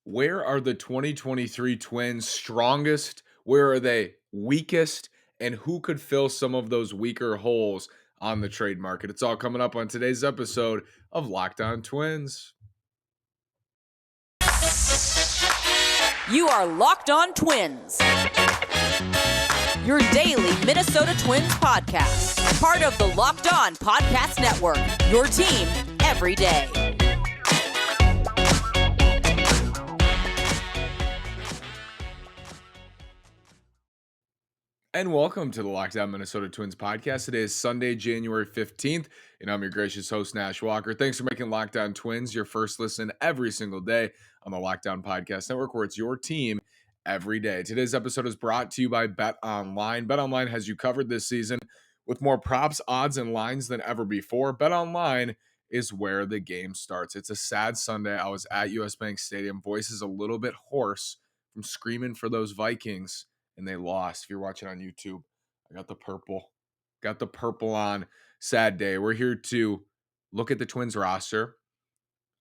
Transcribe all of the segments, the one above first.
Where are the 2023 Twins strongest? Where are they weakest? And who could fill some of those weaker holes on the trade market? It's all coming up on today's episode of Locked On Twins. You are Locked On Twins, your daily Minnesota Twins podcast, part of the Locked On Podcast Network, your team every day. And welcome to the Locked On Minnesota Twins podcast. Today is Sunday, January 15th, and I'm your gracious host, Nash Walker. Thanks for making Locked On Twins your first listen every single day on the Locked On Podcast Network, where it's your team every day. Today's episode is brought to you by Bet Online. Bet Online has you covered this season with more props, odds, and lines than ever before. Bet Online is where the game starts. It's a sad Sunday. I was at US Bank Stadium. Voice is a little bit hoarse from screaming for those Vikings, and they lost. If you're watching on YouTube, I got the purple on. Sad day. We're here to look at the Twins roster,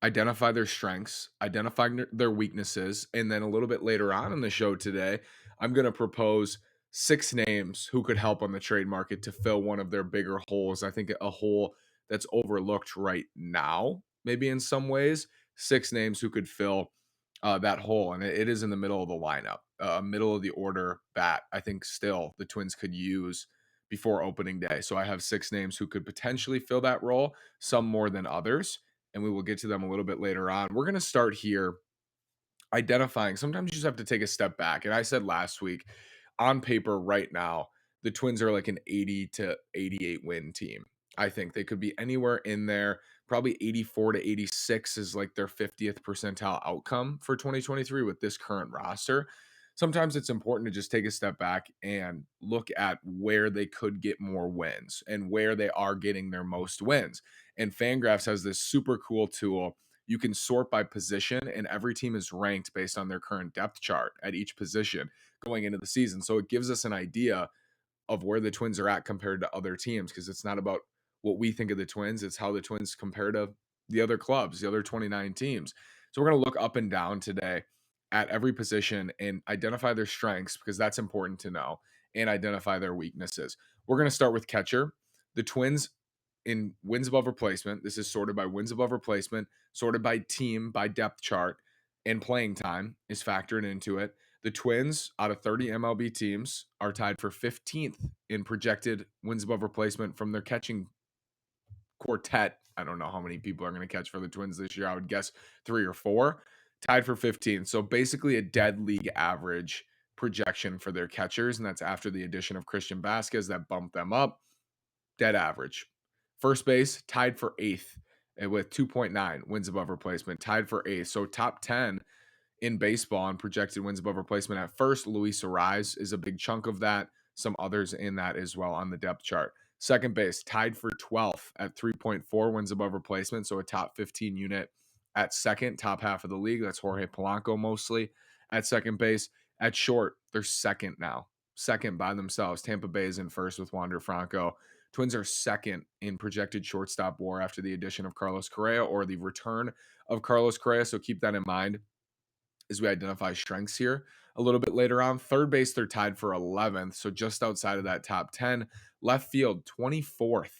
identify their strengths, identify their weaknesses, and then a little bit later on in the show today, I'm going to propose 6 names who could help on the trade market to fill one of their bigger holes. I think a hole that's overlooked right now, maybe in some ways. 6 names who could fill that hole, and it is in the middle of the lineup, middle of the order bat. I think still the Twins could use before opening day. So I have 6 names who could potentially fill that role, some more than others, and we will get to them a little bit later on. We're going to start here identifying. Sometimes you just have to take a step back. And I said last week, on paper right now, the Twins are like an 80 to 88 win team. I think they could be anywhere in there. Probably 84 to 86 is like their 50th percentile outcome for 2023 with this current roster. Sometimes it's important to just take a step back and look at where they could get more wins and where they are getting their most wins. And Fangraphs has this super cool tool. You can sort by position, and every team is ranked based on their current depth chart at each position going into the season. So it gives us an idea of where the Twins are at compared to other teams, because it's not about what we think of the Twins, it's how the Twins compare to the other clubs, the other 29 teams. So we're going to look up and down today at every position and identify their strengths, because that's important to know, and identify their weaknesses. We're going to start with catcher. The Twins in wins above replacement. This is sorted by wins above replacement, sorted by team, by depth chart, and playing time is factored into it. The Twins, out of 30 MLB teams, are tied for 15th in projected wins above replacement from their catching quartet. I don't know how many people are going to catch for the Twins this year. I would guess 3 or 4. Tied for 15th. So basically a dead league average projection for their catchers, and that's after the addition of Christian Vasquez that bumped them up. Dead average. First base, tied for 8th with 2.9 wins above replacement, tied for 8th. So top 10 in baseball and projected wins above replacement at first. Luis Ariz is a big chunk of that. Some others in that as well on the depth chart. Second base, tied for 12th at 3.4 wins above replacement. So a top 15 unit at second, top half of the league. That's Jorge Polanco mostly at second base. At short, they're second now. Second by themselves. Tampa Bay is in first with Wander Franco. Twins are second in projected shortstop WAR after the addition of Carlos Correa, or the return of Carlos Correa. So keep that in mind as we identify strengths here a little bit later on. Third base, they're tied for 11th, so just outside of that top 10. Left field, 24th,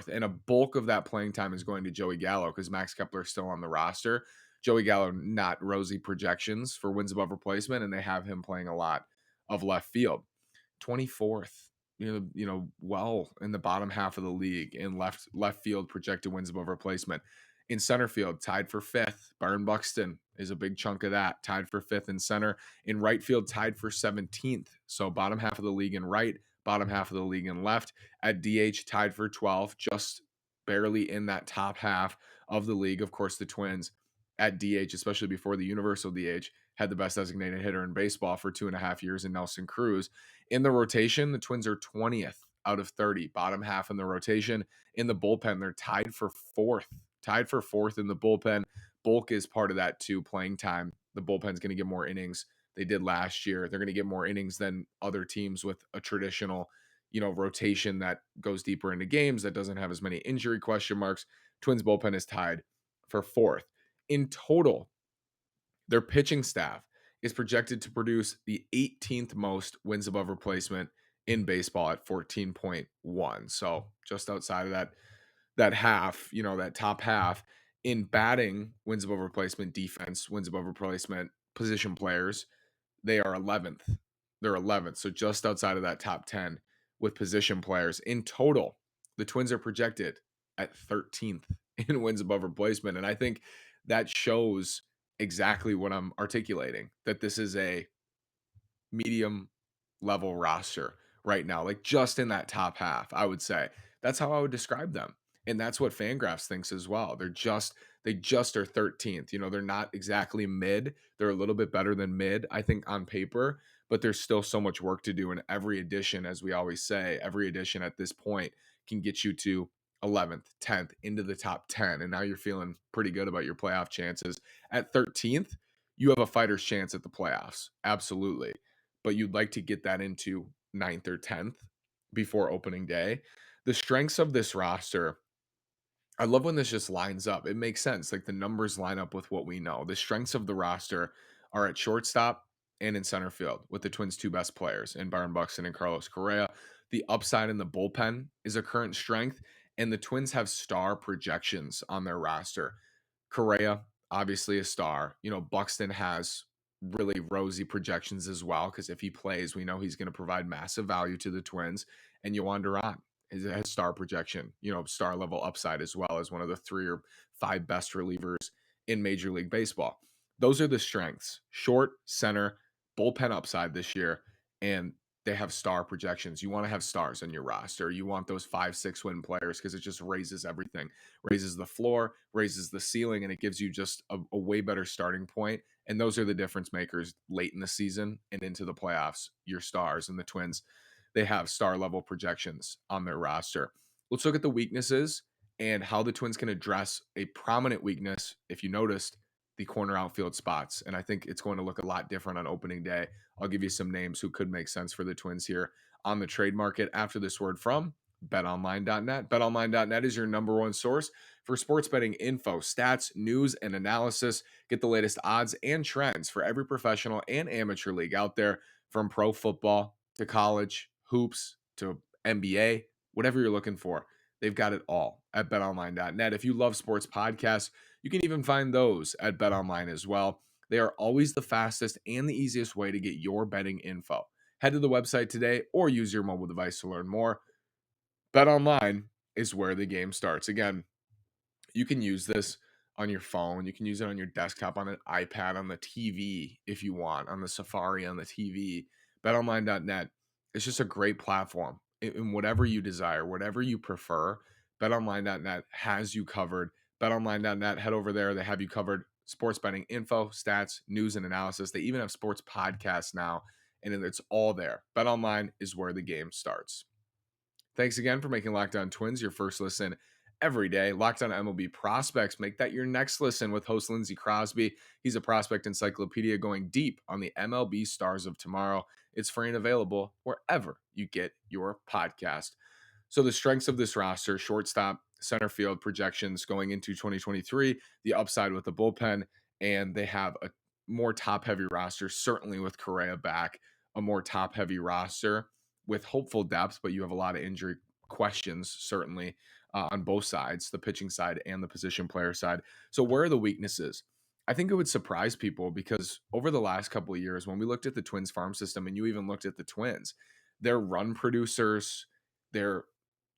and a bulk of that playing time is going to Joey Gallo because Max Kepler is still on the roster. Joey Gallo, not rosy projections for wins above replacement, and they have him playing a lot of left field. 24th, well in the bottom half of the league in left field projected wins above replacement. In center field, tied for 5th. Byron Buxton is a big chunk of that, tied for 5th in center. In right field, tied for 17th. So bottom half of the league in right, bottom half of the league in left. At DH, tied for 12th, just barely in that top half of the league. Of course, the Twins at DH, especially before the universal DH, had the best designated hitter in baseball for 2.5 years in Nelson Cruz. In the rotation, the Twins are 20th out of 30, bottom half in the rotation. In the bullpen, they're tied for 4th in the bullpen. Bulk is part of that too, playing time. The bullpen's going to get more innings they did last year. They're going to get more innings than other teams with a traditional, rotation that goes deeper into games, that doesn't have as many injury question marks. Twins bullpen is tied for 4th. In total, Their pitching staff is projected to produce the 18th most wins above replacement in baseball at 14.1. So just outside of that half, that top half. In batting, wins above replacement, defense, wins above replacement, position players, they are 11th. They're 11th. So just outside of that top 10 with position players. In total, the Twins are projected at 13th in wins above replacement. And I think that shows exactly what I'm articulating, that this is a medium level roster right now, like just in that top half, I would say. That's how I would describe them. And that's what Fangraphs thinks as well. They just are 13th. They're not exactly mid. They're a little bit better than mid, I think, on paper, but there's still so much work to do. And every edition, as we always say, every edition at this point can get you to 11th, 10th, into the top 10. And now you're feeling pretty good about your playoff chances. At 13th, you have a fighter's chance at the playoffs. Absolutely, but you'd like to get that into ninth or 10th before opening day. The strengths of this roster, I love when this just lines up. It makes sense. Like the numbers line up with what we know. The strengths of the roster are at shortstop and in center field with the Twins' two best players in Byron Buxton and Carlos Correa. The upside in the bullpen is a current strength, and the Twins have star projections on their roster. Correa, obviously a star. Buxton has really rosy projections as well because if he plays, we know he's going to provide massive value to the Twins. And Yohan Duran has star projection, star level upside as well as one of the 3 or 5 best relievers in Major League Baseball. Those are the strengths: short, center, bullpen upside this year, and they have star projections. You want to have stars on your roster. You want those 5, 6 win players because it just raises everything, raises the floor, raises the ceiling, and it gives you just a way better starting point. And those are the difference makers late in the season and into the playoffs. Your stars and the Twins, they have star level projections on their roster. Let's look at the weaknesses and how the Twins can address a prominent weakness. If you noticed, the corner outfield spots. And I think it's going to look a lot different on opening day. I'll give you some names who could make sense for the Twins here on the trade market after this word from betonline.net. Betonline.net is your number one source for sports betting info, stats, news, and analysis. Get the latest odds and trends for every professional and amateur league out there, from pro football to college, hoops to NBA, whatever you're looking for. They've got it all at betonline.net. If you love sports podcasts, you can even find those at BetOnline as well. They are always the fastest and the easiest way to get your betting info. Head to the website today or use your mobile device to learn more. BetOnline is where the game starts. Again, you can use this on your phone. You can use it on your desktop, on an iPad, on the TV if you want, on the Safari, on the TV. BetOnline.net is just a great platform in whatever you desire, whatever you prefer. BetOnline.net has you covered. BetOnline.net, head over there. They have you covered. Sports betting info, stats, news, and analysis. They even have sports podcasts now, and it's all there. BetOnline is where the game starts. Thanks again for making Locked On Twins your first listen every day. Locked On MLB Prospects, make that your next listen with host Lindsey Crosby. He's a prospect encyclopedia going deep on the MLB stars of tomorrow. It's free and available wherever you get your podcast. So the strengths of this roster: shortstop, center field projections going into 2023, the upside with the bullpen, and they have a more top-heavy roster, certainly with Correa back, a more top-heavy roster with hopeful depth, but you have a lot of injury questions, certainly, on both sides, the pitching side and the position player side. So where are the weaknesses? I think it would surprise people because over the last couple of years, when we looked at the Twins farm system and you even looked at the Twins, their run producers, their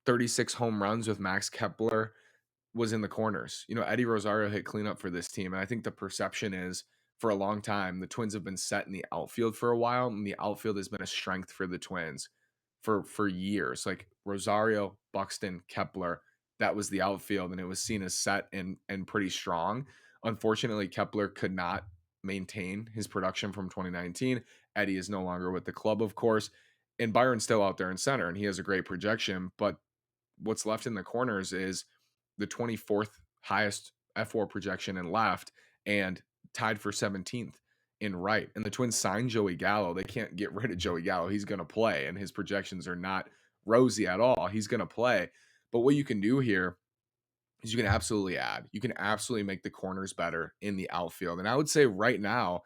36 home runs with Max Kepler was in the corners. Eddie Rosario hit cleanup for this team. And I think the perception is, for a long time, the Twins have been set in the outfield for a while, and the outfield has been a strength for the Twins for years. Like Rosario, Buxton, Kepler, that was the outfield, and it was seen as set and pretty strong. Unfortunately, Kepler could not maintain his production from 2019. Eddie is no longer with the club, of course, and Byron's still out there in center, and he has a great projection. But what's left in the corners is the 24th highest fWAR projection in left and tied for 17th in right. And the Twins signed Joey Gallo. They can't get rid of Joey Gallo. He's going to play, and his projections are not rosy at all. He's going to play. But what you can do here is you can absolutely add. You can absolutely make the corners better in the outfield. And I would say right now,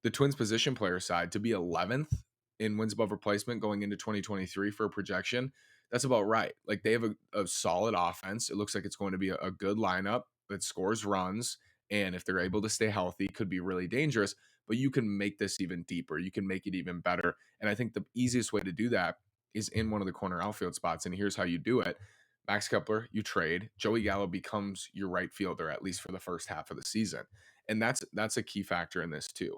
the Twins position player side to be 11th in wins above replacement going into 2023 for a projection, that's about right. Like they have a solid offense. It looks like it's going to be a good lineup that scores runs. And if they're able to stay healthy, could be really dangerous. But you can make this even deeper. You can make it even better. And I think the easiest way to do that is in one of the corner outfield spots. And here's how you do it. Max Kepler, you trade. Joey Gallo becomes your right fielder, at least for the first half of the season. And that's a key factor in this too.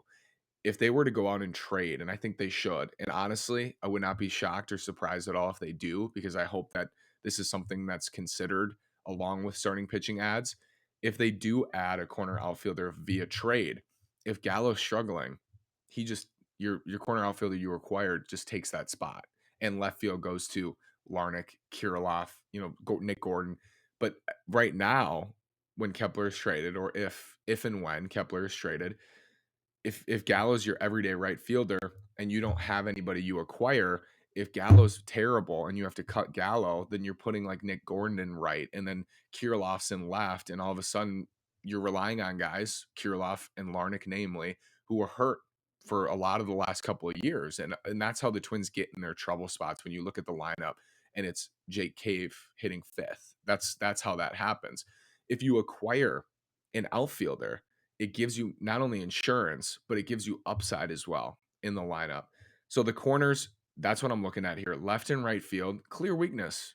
If they were to go out and trade, and I think they should, and honestly, I would not be shocked or surprised at all if they do, because I hope that this is something that's considered along with starting pitching ads. If they do add a corner outfielder via trade, if Gallo's struggling, he just your corner outfielder you acquired just takes that spot, and left field goes to Larnick, Kirilloff, Nick Gordon. But right now, when Kepler is traded, or if and when Kepler is traded, if Gallo's your everyday right fielder and you don't have anybody you acquire, if Gallo's terrible and you have to cut Gallo, then you're putting like Nick Gordon in right, and then Kirilloff's in left, and all of a sudden you're relying on guys, Kirilloff and Larnick namely, who were hurt for a lot of the last couple of years. And that's how the Twins get in their trouble spots when you look at the lineup and it's Jake Cave hitting fifth. That's how that happens. If you acquire an outfielder, it gives you not only insurance, but it gives you upside as well in the lineup. So the corners, that's what I'm looking at here. Left and right field, clear weakness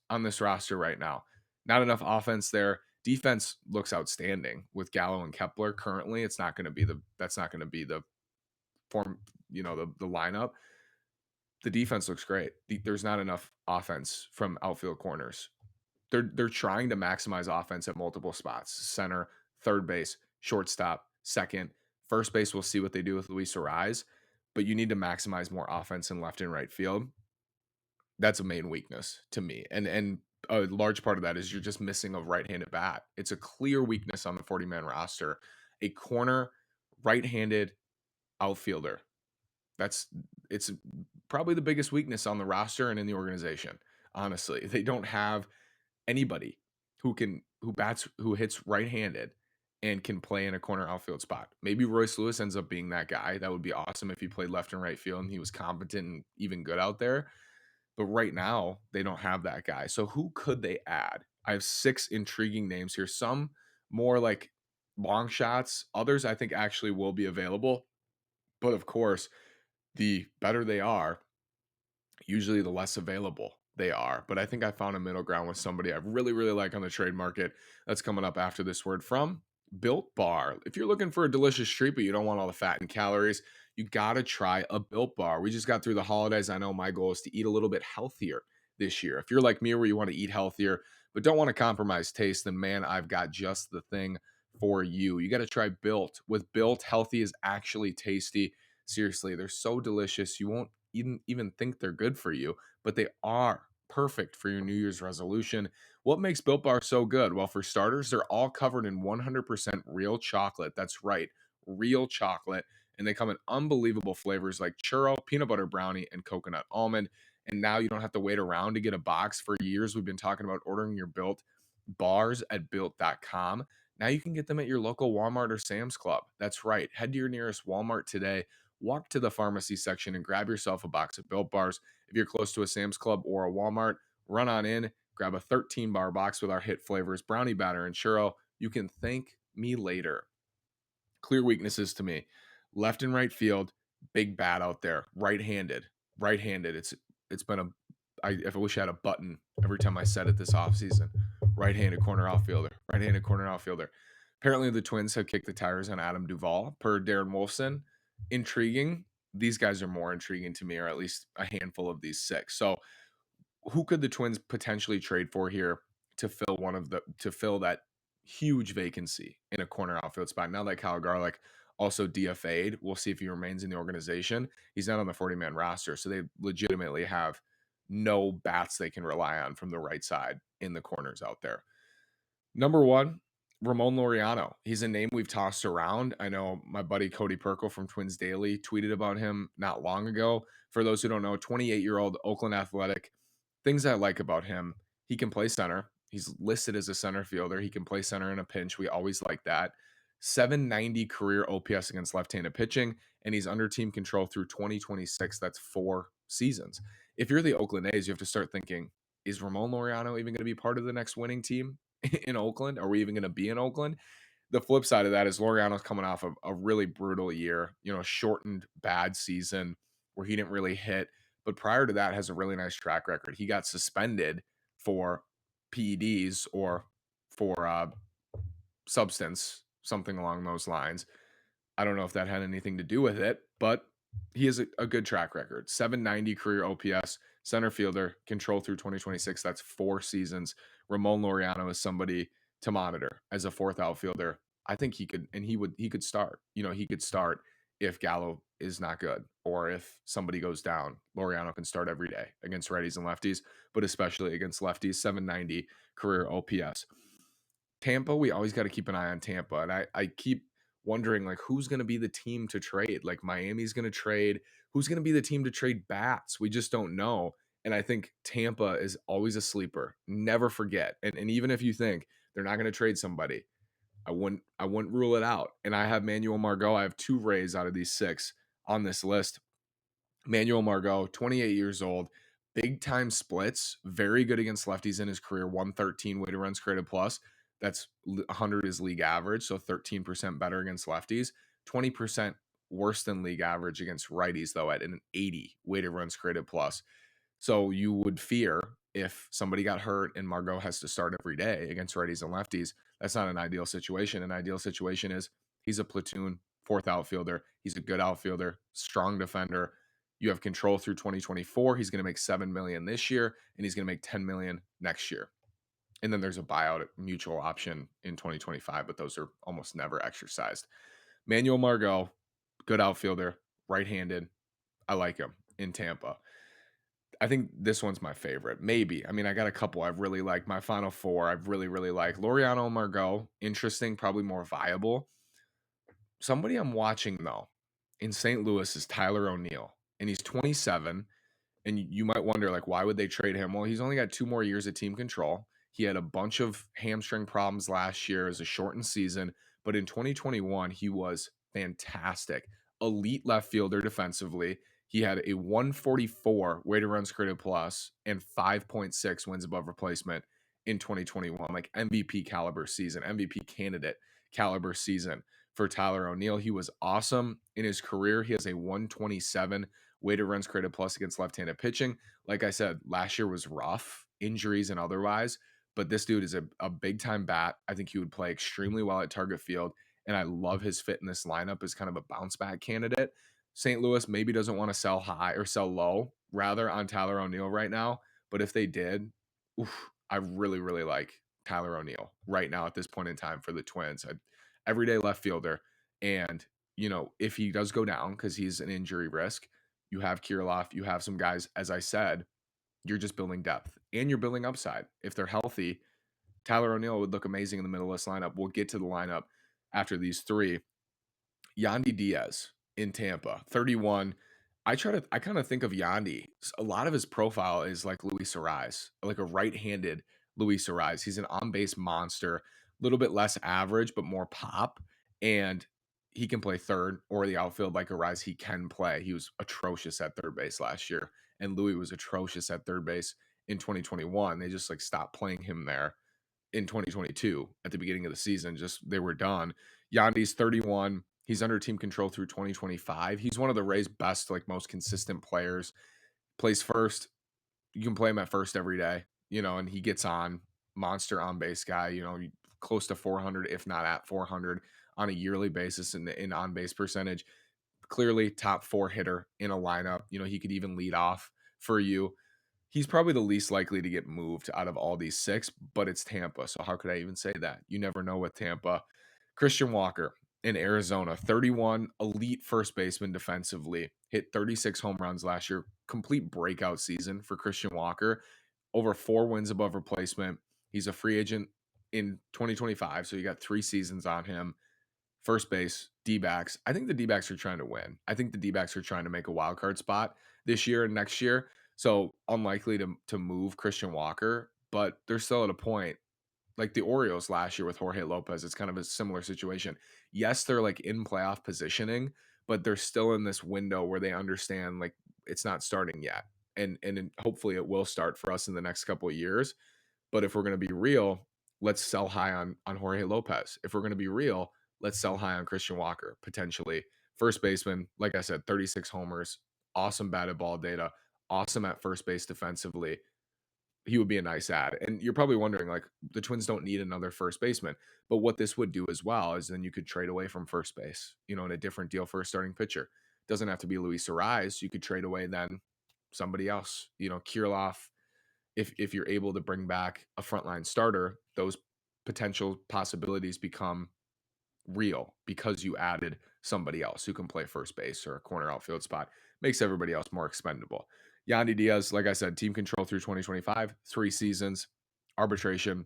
on this roster right now. Not enough offense there. Defense looks outstanding with Gallo and Kepler. Currently, that's not going to be the form, the lineup. The defense looks great. There's not enough offense from outfield corners. They're trying to maximize offense at multiple spots: center, third base, shortstop, second, first base. We'll see what they do with Luis Ariz, but you need to maximize more offense in left and right field. That's a main weakness to me, and a large part of that is you're just missing a right-handed bat. It's a clear weakness on the 40-man roster. A corner right-handed outfielder. It's probably the biggest weakness on the roster and in the organization. Honestly, they don't have anybody who hits right-handed and can play in a corner outfield spot. Maybe Royce Lewis ends up being that guy. That would be awesome if he played left and right field and he was competent and even good out there. But right now, they don't have that guy. So who could they add? I have 6 intriguing names here. Some more like long shots. Others I think actually will be available. But of course, the better they are, usually the less available they are. But I think I found a middle ground with somebody I really, really like on the trade market that's coming up after this word from Built Bar. If you're looking for a delicious treat, but you don't want all the fat and calories, you got to try a Built Bar. We just got through the holidays. I know my goal is to eat a little bit healthier this year. If you're like me, where you want to eat healthier, but don't want to compromise taste, then man, I've got just the thing for you. You got to try Built. With Built, healthy is actually tasty. Seriously, they're so delicious. You won't even think they're good for you, but they are perfect for your New Year's resolution. What makes Built Bar so good? Well, for starters, they're all covered in 100% real chocolate. That's right, real chocolate. And they come in unbelievable flavors like churro, peanut butter brownie, and coconut almond. And now you don't have to wait around to get a box. For years, we've been talking about ordering your Built bars at built.com. Now you can get them at your local Walmart or Sam's Club. That's right. Head to your nearest Walmart today, walk to the pharmacy section, and grab yourself a box of Built Bars. If you're close to a Sam's Club or a Walmart, run on in, grab a 13-bar box with our hit flavors, brownie batter, and churro. You can thank me later. Clear weaknesses to me: left and right field, big bat out there. Right-handed. It's been I wish I had a button every time I said it this offseason. Right-handed corner outfielder. Right-handed corner outfielder. Apparently the Twins have kicked the tires on Adam Duvall per Darren Wolfson. Intriguing. These guys are more intriguing to me, or at least a handful of these 6. So who could the Twins potentially trade for here to fill that huge vacancy in a corner outfield spot? Now that Kyle Garlick also DFA'd, we'll see if he remains in the organization. He's not on the 40-man roster, so they legitimately have no bats they can rely on from the right side in the corners out there. Number 1, Ramon Laureano. He's a name we've tossed around. I know my buddy Cody Perkle from Twins Daily tweeted about him not long ago. For those who don't know, 28-year-old Oakland Athletic. Things I like about him: he can play center. He's listed as a center fielder. He can play center in a pinch. We always like that. 790 career OPS against left-handed pitching, and he's under team control through 2026. That's 4 seasons. If you're the Oakland A's, you have to start thinking, is Ramon Laureano even going to be part of the next winning team in Oakland? Are we even going to be in Oakland? The flip side of that is Laureano's coming off of a really brutal year, shortened bad season where he didn't really hit. But prior to that, has a really nice track record. He got suspended for PEDs or for substance, something along those lines. I don't know if that had anything to do with it, but he has a good track record. 790 career OPS, center fielder, control through 2026. That's 4 seasons. Ramon Laureano is somebody to monitor as a fourth outfielder. I think he could, and he could start. He could start if Gallo is not good or if somebody goes down. Laureano can start every day against righties and lefties, but especially against lefties. 790 career OPS. Tampa, we always got to keep an eye on Tampa. And I keep wondering, like, who's going to be the team to trade? Like, Miami's going to trade. Who's going to be the team to trade bats? We just don't know. And I think Tampa is always a sleeper. Never forget. And even if you think they're not going to trade somebody, I wouldn't rule it out. And I have Manuel Margot. I have 2 Rays out of these 6 on this list. Manuel Margot, 28 years old, big time splits, very good against lefties in his career, 113 weighted runs created plus. That's 100 is league average, so 13% better against lefties, 20% worse than league average against righties, though, at an 80 weighted runs created plus. So you would fear if somebody got hurt and Margot has to start every day against righties and lefties. That's not an ideal situation. An ideal situation is he's a platoon fourth outfielder. He's a good outfielder, strong defender. You have control through 2024. He's going to make $7 million this year, and he's going to make $10 million next year. And then there's a buyout mutual option in 2025, but those are almost never exercised. Manuel Margot, good outfielder, right-handed. I like him in Tampa. I think this one's my favorite. Maybe. I mean, I got a couple I've really liked. My final 4 I've really, really liked. Laureano and Margot, interesting, probably more viable. Somebody I'm watching, though, in St. Louis is Tyler O'Neill, and he's 27. And you might wonder, like, why would they trade him? Well, he's only got 2 more years of team control. He had a bunch of hamstring problems last year as a shortened season, but in 2021, he was fantastic. Elite left fielder defensively. He had a 144 weighted runs created plus and 5.6 wins above replacement in 2021. Like MVP caliber season, MVP candidate caliber season for Tyler O'Neill. He was awesome in his career. He has a 127 weighted runs created plus against left-handed pitching. Like I said, last year was rough, injuries and otherwise, but this dude is a big-time bat. I think he would play extremely well at target field, and I love his fit in this lineup as kind of a bounce-back candidate. St. Louis maybe doesn't want to sell high or sell low, rather, on Tyler O'Neill right now, but if they did, I really, really like Tyler O'Neill right now at this point in time for the Twins. Everyday left fielder, and if he does go down because he's an injury risk, you have Kirilloff, you have some guys, as I said, you're just building depth and you're building upside. If they're healthy, Tyler O'Neill would look amazing in the middle of this lineup. We'll get to the lineup after these 3. Yandy Diaz in Tampa, 31. I kind of think of Yandy. A lot of his profile is like Luis Ariz, like a right-handed Luis Ariz. He's an on-base monster, a little bit less average, but more pop. And he can play third or the outfield like Ariz. He can play. He was atrocious at third base last year. And Louis was atrocious at third base in 2021. They just stopped playing him there in 2022 at the beginning of the season. Just they were done. Yandy's 31. He's under team control through 2025. He's one of the Rays' best, most consistent players. Plays first. You can play him at first every day, and he gets on. Monster on base guy, close to 400, if not at 400 on a yearly basis in on base percentage. Clearly top 4 hitter in a lineup. He could even lead off for you. He's probably the least likely to get moved out of all these 6, but it's Tampa. So how could I even say that? You never know with Tampa. Christian Walker in Arizona, 31, elite first baseman defensively, hit 36 home runs last year. Complete breakout season for Christian Walker. Over 4 wins above replacement. He's a free agent in 2025, so you got 3 seasons on him. First base, D-backs. I think the D-backs are trying to win. I think the D-backs are trying to make a wild card spot this year and next year. So unlikely to move Christian Walker, but they're still at a point Like the Orioles last year with Jorge Lopez, it's kind of a similar situation. Yes, they're like in playoff positioning, but they're still in this window where they understand like it's not starting yet. Hopefully it will start for us in the next couple of years. But if we're going to be real, let's sell high on Jorge Lopez. If we're going to be real, let's sell high on Christian Walker, potentially. First baseman, like I said, 36 homers, awesome batted ball data, awesome at first base defensively. He would be a nice add. And you're probably wondering, like, the Twins don't need another first baseman. But what this would do as well is then you could trade away from first base, in a different deal for a starting pitcher. Doesn't have to be Luis Arise. You could trade away then somebody else, Kirilloff. If you're able to bring back a frontline starter, those potential possibilities become real because you added somebody else who can play first base or a corner outfield spot. Makes everybody else more expendable. Yandy Diaz, like I said, team control through 2025, 3 seasons, arbitration.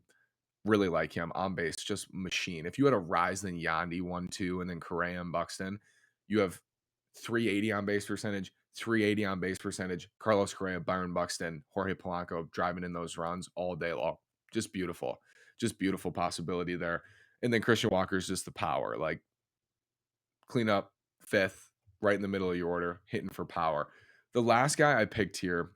Really like him on base, just machine. If you had a rise then Yandy 1-2 and then Correa and Buxton, you have 380 on base percentage, 380 on base percentage, Carlos Correa, Byron Buxton, Jorge Polanco driving in those runs all day long. Just beautiful. Just beautiful possibility there. And then Christian Walker is just the power. Like clean up fifth, right in the middle of your order, hitting for power. The last guy I picked here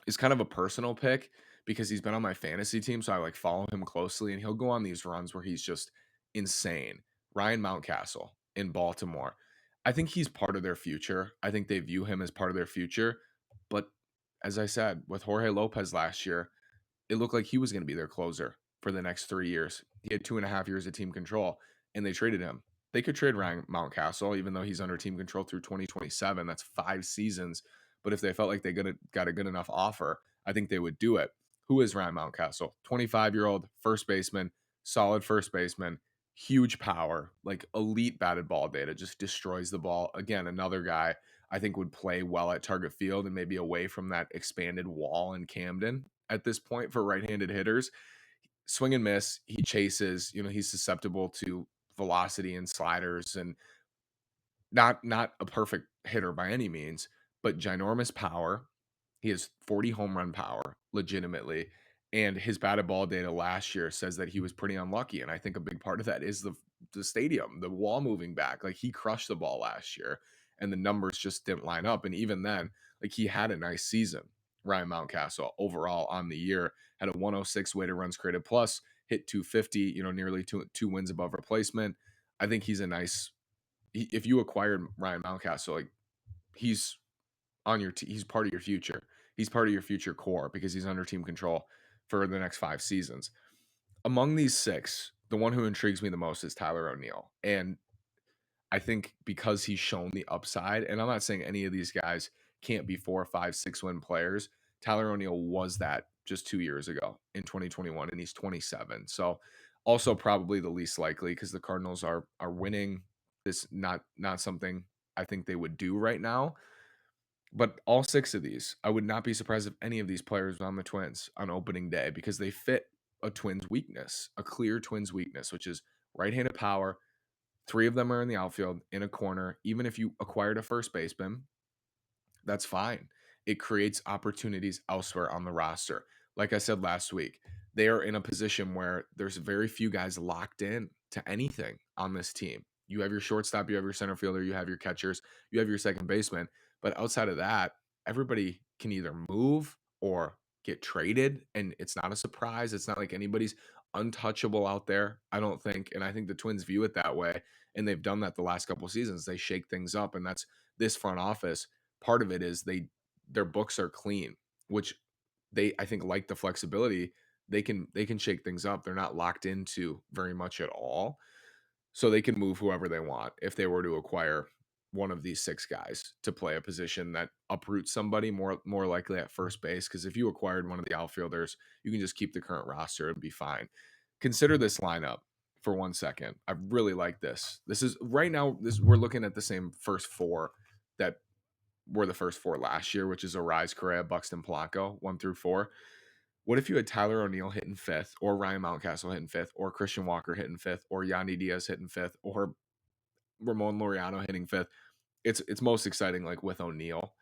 is kind of a personal pick because he's been on my fantasy team, so I like follow him closely, and he'll go on these runs where he's just insane. Ryan Mountcastle in Baltimore. I think he's part of their future. I think they view him as part of their future. But as I said, with Jorge Lopez last year, it looked like he was going to be their closer for the next 3 years. He had 2.5 years of team control, and they traded him. They could trade Ryan Mountcastle, even though he's under team control through 2027. That's 5 seasons. But if they felt like they got a good enough offer, I think they would do it. Who is Ryan Mountcastle? 25-year-old first baseman, solid first baseman, huge power, like elite batted ball data, just destroys the ball. Again, another guy I think would play well at Target Field and maybe away from that expanded wall in Camden at this point for right-handed hitters. Swing and miss, he chases, he's susceptible to velocity and sliders and not a perfect hitter by any means, but ginormous power. He has 40 home run power legitimately. And his batted ball data last year says that he was pretty unlucky. And I think a big part of that is the stadium, the wall moving back. Like he crushed the ball last year and the numbers just didn't line up. And even then, like he had a nice season. Ryan Mountcastle overall on the year had a 106 weighted runs created plus, hit 250, nearly two wins above replacement. I think he's a nice. If you acquired Ryan Mountcastle, like he's on your he's part of your future. He's part of your future core because he's under team control for the next 5 seasons. Among these six, the one who intrigues me the most is Tyler O'Neill. And I think because he's shown the upside, and I'm not saying any of these guys can't be 4, 5, 6 win players. Tyler O'Neill was that just 2 years ago in 2021, and he's 27. So also probably the least likely because the Cardinals are winning. This not something I think they would do right now. But all six of these, I would not be surprised if any of these players were on the Twins on opening day because they fit a Twins weakness, a clear Twins weakness, which is right-handed power. 3 of them are in the outfield in a corner. Even if you acquired a first baseman, that's fine. It creates opportunities elsewhere on the roster. Like I said last week, they are in a position where there's very few guys locked in to anything on this team. You have your shortstop, you have your center fielder, you have your catchers, you have your second baseman. But outside of that, everybody can either move or get traded. And it's not a surprise. It's not like anybody's untouchable out there, I don't think. And I think the Twins view it that way. And they've done that the last couple of seasons. They shake things up. And that's this front office. Part of it is their books are clean, which they I think like the flexibility. They can shake things up. They're not locked into very much at all. So they can move whoever they want if they were to acquire one of these six guys to play a position that uproots somebody more likely at first base. Because if you acquired one of the outfielders, you can just keep the current roster and be fine. Consider this lineup for 1 second. I really like this. This is right now. We're looking at the same first four that were the first four last year, which is Arise, Correa, Buxton, Polanco, 1 through 4. What if you had Tyler O'Neill hitting fifth, or Ryan Mountcastle hitting fifth, or Christian Walker hitting fifth, or Yandy Diaz hitting fifth, or Ramon Laureano hitting fifth? It's most exciting like with O'Neill,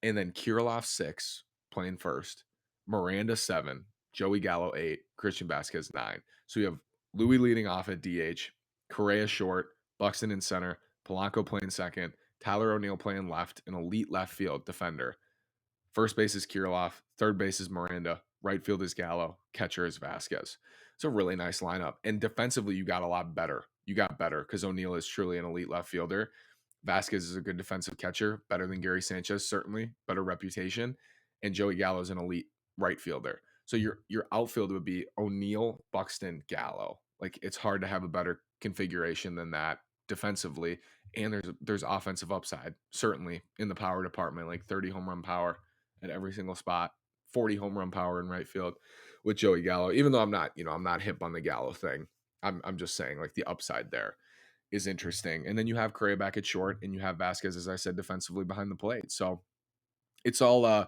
and then Kirilloff 6 playing first, Miranda 7, Joey Gallo 8, Christian Vasquez 9. So you have Louis leading off at DH, Correa short, Buxton in center, Polanco playing second, Tyler O'Neill playing left, an elite left field defender. First base is Kirilloff, third base is Miranda, right field is Gallo, catcher is Vasquez. It's a really nice lineup. And defensively, you got a lot better. You got better because O'Neill is truly an elite left fielder. Vasquez is a good defensive catcher, better than Gary Sanchez, certainly, better reputation. And Joey Gallo is an elite right fielder. So your outfield would be O'Neill, Buxton, Gallo. Like it's hard to have a better configuration than that defensively. And there's offensive upside, certainly in the power department, like 30 home run power at every single spot, 40 home run power in right field with Joey Gallo. Even though I'm not hip on the Gallo thing. I'm just saying like the upside there is interesting. And then you have Correa back at short and you have Vasquez, as I said, defensively behind the plate. So it's all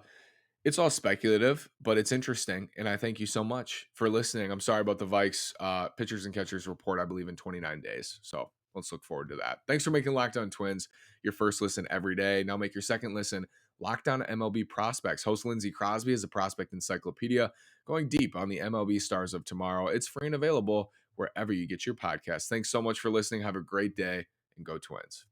speculative, but it's interesting. And I thank you so much for listening. I'm sorry about the Vikes pitchers and catchers report, I believe, in 29 days. So let's look forward to that. Thanks for making Locked On Twins your first listen every day. Now make your second listen Locked On MLB Prospects. Host Lindsey Crosby is a prospect encyclopedia going deep on the MLB stars of tomorrow. It's free and available wherever you get your podcasts. Thanks so much for listening. Have a great day and go Twins.